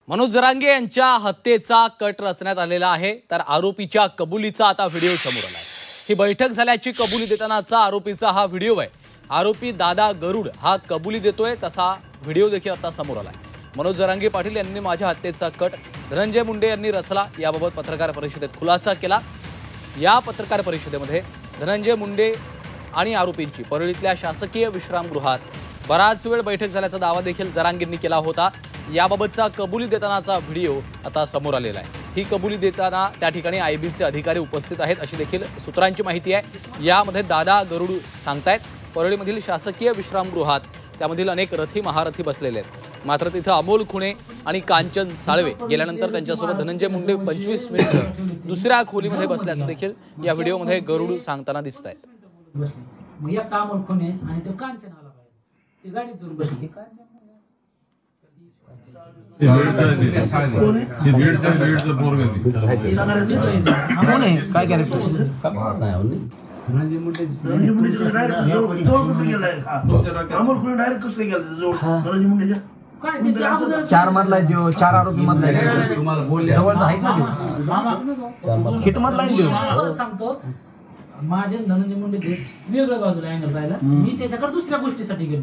मनोज जरांगे यांच्या हत्येचा कट रचण्यात आलेला आहे, तर आरोपीच्या कबुलीचा आता व्हिडिओ समोर आला आहे। ही बैठक झाल्याची कबुली देतानाचा आरोपीचा हा व्हिडिओ आहे। आरोपी दादा गरुड हा कबुली देतोय तसा व्हिडिओ देखील आता समोर आला आहे। मनोज जरांगे पाटील यांनी माझ्या हत्येचा कट धनंजय मुंडे यांनी रचला, याबाबत पत्रकार परिषदेत खुलासा केला। या पत्रकार परिषदेमध्ये धनंजय मुंडे आणि आरोपींची परळीतल्या शासकीय विश्रामगृहात बराच वेळ बैठक झाल्याचा दावा देखील जरांगेंनी केला होता। याबाबतचा कबुली देतानाचा व्हिडिओ आता समोर आलेला आहे। ही कबुली देताना त्या ठिकाणी आयबीचे अधिकारी उपस्थित आहेत अशी देखील सूत्रांची माहिती आहे। यामध्ये दादा गरुड सांगतायत परळीमधील शासकीय विश्रामगृहात त्यामधील अनेक रथी महारथी बसलेले आहेत, मात्र तिथे अमोल खुणे आणि कांचन साळवे गेल्यानंतर त्यांच्यासोबत धनंजय मुंडे 25 मिनिटं दुसऱ्या खोलीमध्ये बसल्याचं देखील या व्हिडिओमध्ये गरुड सांगताना दिसत आहेत। मग या अमोल खुणे आणि तो कांचन आला पाहिजे, ती गाडीत जाऊन बसली। काय कॅरेक्टर चार मधला देऊ, चार आरोपी मधला जवळचा आहे ना हिट मधला सांगतो। माझे धनंजय मुंडे वेगळ्या बाजूला अँगल राहिला, मी त्याच्याकडे दुसऱ्या गोष्टीसाठी गेलो।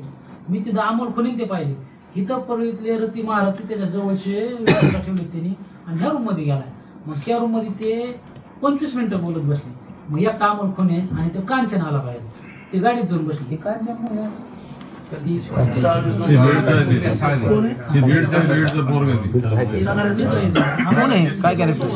मी तिथं अमोल खुणे ते पाहिले, इथं परळीतले रती महारथी त्याच्या जवळचे ठेवले त्यांनी आणि ह्या रूम मध्ये गेलाय। मग त्या रूम मध्ये ते 25 मिनिटं बोलत बसले। मग या अमोल खुणे आणि तो कांचन आला पाहिजे, ते गाडीत जाऊन बसली। कांचन काय कॅरेक्टर